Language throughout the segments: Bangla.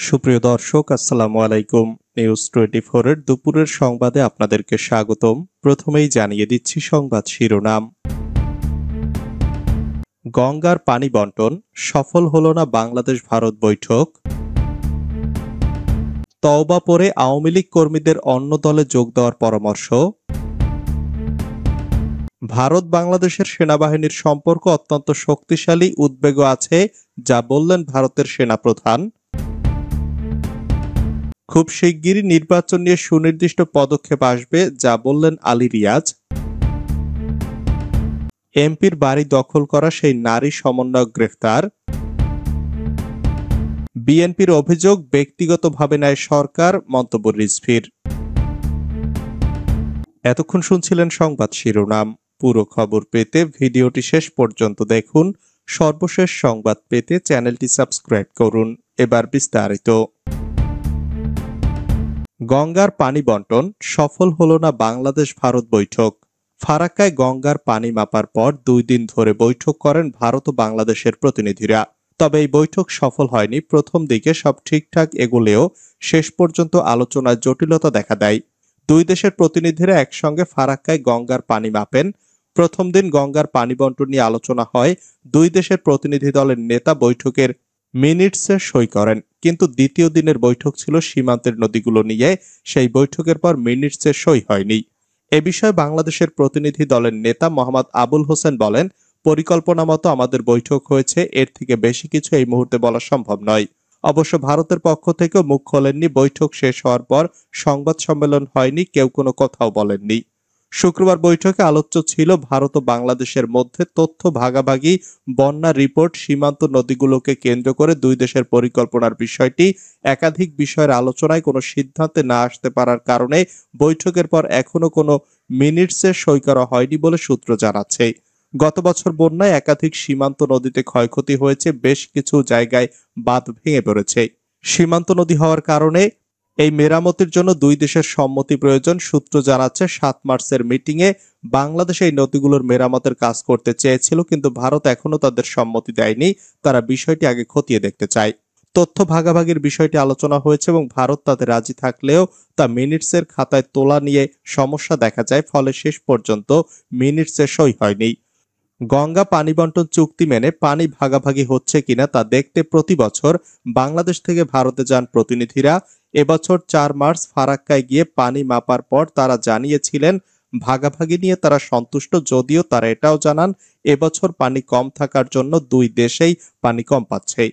সুপ্রিয় দর্শক, আসসালামু আলাইকুম। নিউজ 24 এর দুপুরের সংবাদে আপনাদেরকে স্বাগতম। প্রথমেই জানিয়ে দিচ্ছি সংবাদ শিরোনাম। গঙ্গার পানি বন্টন সফল হলো না বাংলাদেশ ভারত বৈঠক। তওবা পরে আওয়ামী লীগ কর্মীদের অন্য দলে যোগ দেওয়ার পরামর্শ। ভারত বাংলাদেশের সেনাবাহিনীর সম্পর্ক অত্যন্ত শক্তিশালী, উদ্বেগও আছে, যা বললেন ভারতের সেনাপ্রধান। খুব শিগগিরই নির্বাচন নিয়ে সুনির্দিষ্ট পদক্ষেপ আসবে, যা বললেন আলী রিয়াজ। এমপির বাড়ি দখল করা সেই নারী সমন্বয়ক গ্রেফতার। বিএনপির অভিযোগ ব্যক্তিগতভাবে নেয় সরকার, মন্তব্য রিজভীর। এতক্ষণ শুনছিলেন সংবাদ শিরোনাম। পুরো খবর পেতে ভিডিওটি শেষ পর্যন্ত দেখুন। সর্বশেষ সংবাদ পেতে চ্যানেলটি সাবস্ক্রাইব করুন। এবার বিস্তারিত। গঙ্গার পানি বন্টন সফল হলো না বাংলাদেশ ভারত বৈঠক। ফারাক্কায় গঙ্গার পানি মাপার পর 2 দিন ধরে বৈঠক করেন ভারত ও বাংলাদেশের প্রতিনিধিরা। তবে এই বৈঠক সফল হয়নি। প্রথম দিকে সব ঠিকঠাক এগোলেও শেষ পর্যন্ত আলোচনায় জটিলতা দেখা দেয়। 2 দেশের প্রতিনিধিরা একসঙ্গে ফারাক্কায় গঙ্গার পানি মাপেন। প্রথম দিন গঙ্গার পানি বন্টন নিয়ে আলোচনা হয়। 2 দেশের প্রতিনিধি দলের নেতা বৈঠকের মিনিটসে সই করেন, কিন্তু দ্বিতীয় দিনের বৈঠক ছিল সীমান্তের নদীগুলো নিয়ে। সেই বৈঠকের পর মিনিটসে সই হয়নি। এ বিষয়ে বাংলাদেশের প্রতিনিধি দলের নেতা মোহাম্মদ আবুল হোসেন বলেন, পরিকল্পনা মতো আমাদের বৈঠক হয়েছে, এর থেকে বেশি কিছু এই মুহূর্তে বলা সম্ভব নয়। অবশ্য ভারতের পক্ষ থেকেও মুখ খোলেননি। বৈঠক শেষ হওয়ার পর সংবাদ সম্মেলন হয়নি, কেউ কোনো কথাও বলেননি। শুক্রবার বৈঠকে আলোচ্য ছিল ভারত ও বাংলাদেশের মধ্যে তথ্য ভাগাভাগি, বন্যা রিপোর্ট, সীমান্ত নদীগুলোকে কেন্দ্র করে 2 দেশের পরিকল্পনার বিষয়টি। একাধিক বিষয়ের আলোচনায় কোনো সিদ্ধান্তে না আসতে পারার কারণে বৈঠকের পর এখনো কোনো মিনিটসে সই করা হয়নি বলে সূত্র জানাচ্ছে। গত বছর বন্যায় একাধিক সীমান্ত নদীতে ক্ষয়ক্ষতি হয়েছে, বেশ কিছু জায়গায় বাঁধ ভেঙে পড়েছে। সীমান্ত নদী হওয়ার কারণে এই মেরামতির জন্য 2 দেশের সম্মতি প্রয়োজন। সূত্র জানাচ্ছে 7 মার্চের মিটিংয়ে বাংলাদেশ এই নদীগুলোর মেরামতের কাজ করতে চেয়েছিল, কিন্তু ভারত এখনো তাদের সম্মতি দেয়নি। তারা বিষয়টি আগে খতিয়ে দেখতে চায়। তথ্য ভাগাভাগির বিষয়টি আলোচনা হয়েছে এবং ভারত তাতে রাজি থাকলেও তা মিনিটসের খাতায় তোলা নিয়ে সমস্যা দেখা যায়, ফলে শেষ পর্যন্ত মিনিটসে সই হয়নি। গঙ্গা পানি বন্টন চুক্তি মেনে পানি ভাগাভাগি হচ্ছে কিনা তা দেখতে প্রতি বছর বাংলাদেশ থেকে ভারতে যান প্রতিনিধিরা। এবছর 4 মার্চ ফারাক্কায় গিয়ে পানি মাপার পর তারা জানিয়েছিলেন ভাগাভাগি নিয়ে তারা সন্তুষ্ট, যদিও তারা এটাও জানান এবছর পানি কম থাকার জন্য 2 দেশেই পানি কম পাচ্ছে।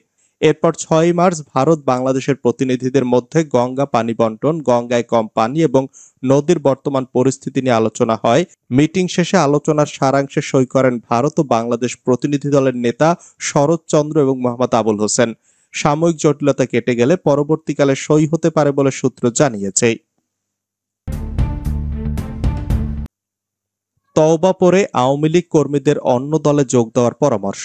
এরপর 6 মার্চ ভারত বাংলাদেশের প্রতিনিধিদের মধ্যে গঙ্গা পানি বন্টন, গঙ্গায় কম পানি এবং নদীর বর্তমান পরিস্থিতি নিয়ে আলোচনা হয়। মিটিং শেষে আলোচনার সারাংশে সই করেন ভারত ও বাংলাদেশ প্রতিনিধি দলের নেতা শরৎ চন্দ্র এবং মোহাম্মদ আবুল হোসেন। সাময়িক জটিলতা কেটে গেলে পরবর্তীকালে সই হতে পারে বলে সূত্র জানিয়েছে। তওবা পরে আওয়ামী লীগ কর্মীদের অন্য দলে যোগ দেওয়ার পরামর্শ।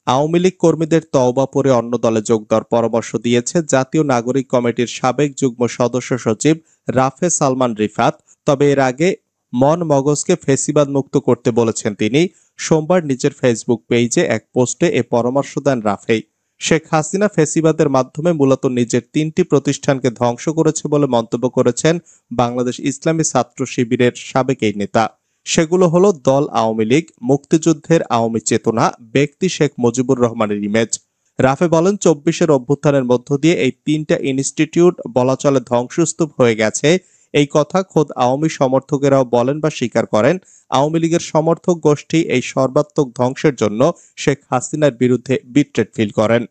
আওয়ামী লীগ কর্মীদের তওবা পরে অন্য দলে যোগ দেওয়ার পরামর্শ দিয়েছে জাতীয় নাগরিক কমিটির সাবেক যুগ্ম সদস্য সচিব রাফে সালমান রিফাত। তবে এর আগে মন মগজকে ফেসিবাদ মুক্ত করতে বলেছেন তিনি। সোমবার নিজের ফেসবুক পেজে এক পোস্টে এ পরামর্শ দেন রাফে। শেখ হাসিনা ফেসিবাদের মাধ্যমে মূলত নিজের 3টি প্রতিষ্ঠানকে ধ্বংস করেছে বলে মন্তব্য করেছেন বাংলাদেশ ইসলামী ছাত্র শিবিরের সাবেক এই নেতা। সেগুলো হলো দল আওয়ামী লীগ, মুক্তিযুদ্ধের আওয়ামী চেতনা, ব্যক্তি শেখ মুজিবুর রহমানের ইমেজ। রাফে বলেন, 24-এর অভ্যুত্থানের মধ্য দিয়ে এই 3টা ইনস্টিটিউট বলা চলে ধ্বংসস্তূপ হয়ে গেছে। এই কথা খোদ আওয়ামী সমর্থকেরাও বলেন বা স্বীকার করেন। আওয়ামী লীগের সমর্থক গোষ্ঠী এই সর্বাত্মক ধ্বংসের জন্য শেখ হাসিনার বিরুদ্ধে বিট্রেট ফিল করেন।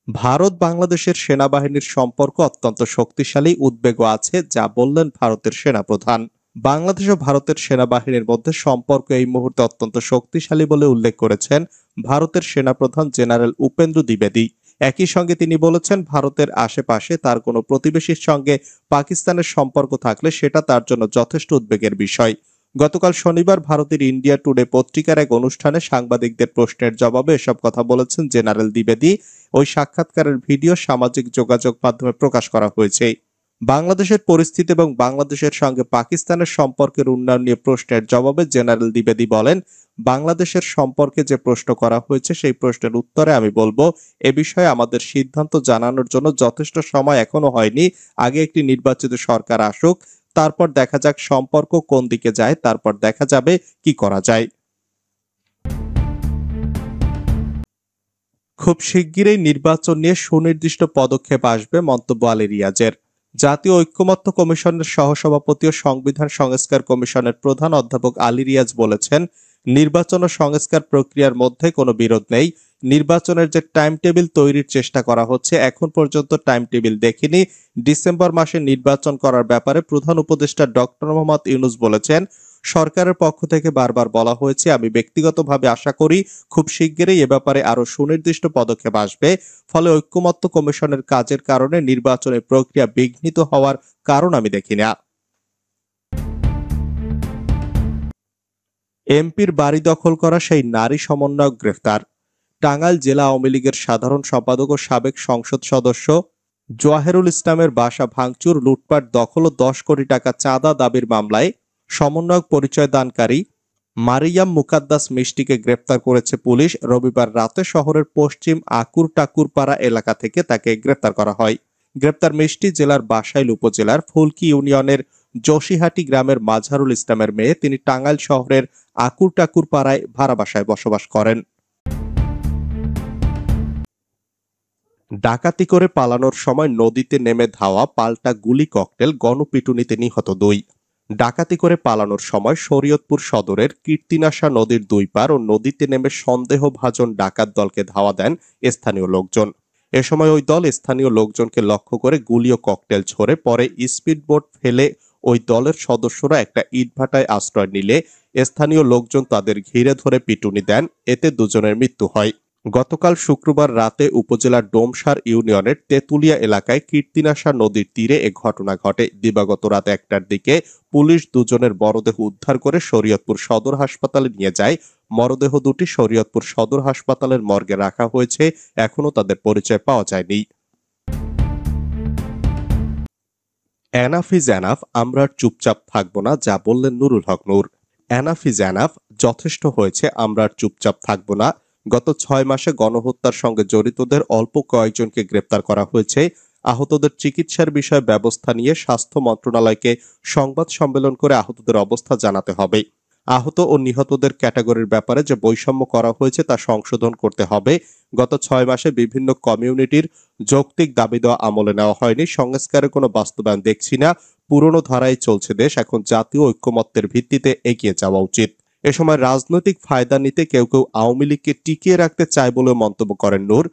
ভারত বাংলাদেশের সেনাবাহিনীর সম্পর্ক অত্যন্ত শক্তিশালী, উদ্বেগও আছে, যা বললেন ভারতের সেনাপ্রধান। বাংলাদেশ ও ভারতের সেনাবাহিনীর মধ্যে সম্পর্ক এই মুহূর্তে অত্যন্ত শক্তিশালী বলে উল্লেখ করেছেন ভারতের সেনাপ্রধান জেনারেল উপেন্দ্র দ্বিবেদী। একই সঙ্গে তিনি বলেছেন, ভারতের আশেপাশে তার কোনো প্রতিবেশীর সঙ্গে পাকিস্তানের সম্পর্ক থাকলে সেটা তার জন্য যথেষ্ট উদ্বেগের বিষয়। গতকাল শনিবার ভারতের ইন্ডিয়া টুডে পত্রিকার এক অনুষ্ঠানে সাংবাদিকদের প্রশ্নের জবাবে এসব কথা বলেছেন জেনারেল দ্বিবেদী। ওই সাক্ষাৎকারের ভিডিও সামাজিক যোগাযোগ মাধ্যমে প্রকাশ করা হয়েছে। বাংলাদেশের পরিস্থিতি এবং বাংলাদেশের সঙ্গে পাকিস্তানের সম্পর্কের উন্নয়ন নিয়ে প্রশ্নের জবাবে জেনারেল দ্বিবেদী বলেন, বাংলাদেশের সম্পর্কে যে প্রশ্ন করা হয়েছে সেই প্রশ্নের উত্তরে আমি বলবো, এ বিষয়ে আমাদের সিদ্ধান্ত জানানোর জন্য যথেষ্ট সময় এখনো হয়নি। আগে একটি নির্বাচিত সরকার আসুক, তারপর দেখা যাক সম্পর্ক কোন দিকে যায়, তারপর দেখা যাবে কি করা যায়। খুব শিগগিরই নির্বাচন নিয়ে সুনির্দিষ্ট পদক্ষেপ আসবে, মন্তব্য আলী রিয়াজের। জাতীয় ঐক্যমত্য কমিশনের সহসভাপতি ও সংবিধান সংস্কার কমিশনের প্রধান অধ্যাপক আলী রিয়াজ বলেছেন, নির্বাচন ও সংস্কার প্রক্রিয়ার মধ্যে কোনো বিরোধ নেই। নির্বাচনের যে টাইম টেবিল তৈরির চেষ্টা করা হচ্ছে, এখন পর্যন্ত টাইম টেবিল দেখিনি। ডিসেম্বর মাসে নির্বাচন করার ব্যাপারে প্রধান উপদেষ্টা ডক্টর মোহাম্মদ ইউনূস বলেছেন, সরকারের পক্ষ থেকে বারবার বলা হয়েছে, আমি ব্যক্তিগতভাবে আশা করি খুব শিগগিরই এ ব্যাপারে আরো সুনির্দিষ্ট পদক্ষেপ আসবে। ফলে ঐক্যমত্য কমিশনের কাজের কারণে নির্বাচনের প্রক্রিয়া বিঘ্নিত হওয়ার কারণ আমি দেখি না। এমপির বাড়ি দখল করা সেই নারী সমন্বয়ক গ্রেফতার। টাঙ্গাইল জেলা আওয়ামী লীগের সাধারণ সম্পাদক ও সাবেক সংসদ সদস্য জোয়াহেরুল ইসলামের বাসা ভাঙচুর, লুটপাট, দখল ও 10 কোটি টাকা চাঁদা দাবির মামলায় সমন্বয়ক পরিচয় দানকারী মারিয়াম মুকাদ্দাস মিষ্টিকে গ্রেপ্তার করেছে পুলিশ। রবিবার রাতে শহরের পশ্চিম আকুর টাকুরপাড়া এলাকা থেকে তাকে গ্রেপ্তার করা হয়। গ্রেপ্তার মিষ্টি জেলার বাসাইল উপজেলার ফুলকি ইউনিয়নের যোশীহাটি গ্রামের মাঝারুল ইসলামের মেয়ে। তিনি টাঙ্গাইল শহরের আকুর টাকুরপাড়ায় ভাড়া বাসায় বসবাস করেন। ডাকাতি করে পালানোর সময় নদীতে নেমে ধাওয়া, পাল্টা গুলি, ককটেল, গণপিটুনিতে নিহত 2। ডাকাতি করে পালানোর সময় শরীয়তপুর সদরের কীর্তিনাশা নদীর 2 পার ও নদীতে নেমে সন্দেহভাজন ডাকাত দলকে ধাওয়া দেন স্থানীয় লোকজন। এ সময় ওই দল স্থানীয় লোকজনকে লক্ষ্য করে গুলি ও ককটেল ছোড়ে। পরে স্পিডবোট ফেলে ওই দলের সদস্যরা একটা ইটভাটায় আশ্রয় নিলে স্থানীয় লোকজন তাদের ঘিরে ধরে পিটুনি দেন। এতে 2 জনের মৃত্যু হয়। গতকাল শুক্রবার রাতে উপজেলার ডোমসার ইউনিয়নের তেতুলিয়া এলাকায় কীর্তিনাশা নদীর তীরে এ ঘটনা ঘটে। দিবাগত রাত 1টার দিকে পুলিশ 2 জনের মরদেহ উদ্ধার করে শরীয়তপুর সদর হাসপাতালে নিয়ে যায়। মরদেহ দুটি শরীয়তপুর সদর হাসপাতালের মর্গে রাখা হয়েছে। এখনো তাদের পরিচয় পাওয়া যায়নি। এনাফ ইজ এনাফ, আমরা আর চুপচাপ থাকবো না, যা বললেন নুরুল হক নূর। এনাফ ইজ এনাফ, যথেষ্ট হয়েছে, আমরা আর চুপচাপ থাকবো না। গত 6 মাসে গণহত্যার সঙ্গে জড়িতদের অল্প কয়েকজনকে গ্রেপ্তার করা হয়েছে। আহতদের চিকিৎসার বিষয়ে ব্যবস্থা নিয়ে স্বাস্থ্য মন্ত্রণালয়কে সংবাদ সম্মেলন করে আহতদের অবস্থা জানাতে হবে। আহত ও নিহতদের ক্যাটাগরির ব্যাপারে যে বৈষম্য করা হয়েছে তা সংশোধন করতে হবে। গত 6 মাসে বিভিন্ন কমিউনিটির যৌক্তিক দাবি দেওয়া আমলে নেওয়া হয়নি। সংস্কারের কোনো বাস্তবায়ন দেখছি না। পুরনো ধারায় চলছে দেশ, এখন জাতীয় ঐক্যমত্যের ভিত্তিতে এগিয়ে যাওয়া উচিত। এ সময় রাজনৈতিক ফায়দা নিতে কেউ কেউ আওয়ামী লীগকে টিকিয়ে রাখতে চায় বলেও মন্তব্য করেন নূর।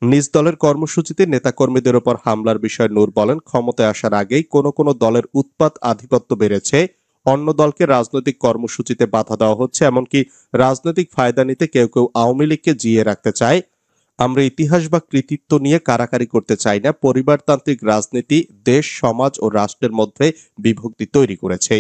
নিজ দলের কর্মসূচিতে নেতাকর্মীদের উপর হামলার বিষয়ে নূর বলেন, ক্ষমতায় আসার আগেই কোনো দলের উৎপাত আধিপত্য বেড়েছে। অন্য দলকে রাজনৈতিক কর্মসূচিতে বাধা দেওয়া হচ্ছে, এমনকি রাজনৈতিক ফায়দা নিতে কেউ কেউ আওয়ামী লীগকে জিইয়ে রাখতে চায়। আমরা ইতিহাস বা কৃতিত্ব নিয়ে কারাকারি করতে চাই না। পরিবারতান্ত্রিক রাজনীতি দেশ, সমাজ ও রাষ্ট্রের মধ্যে বিভক্তি তৈরি করেছে।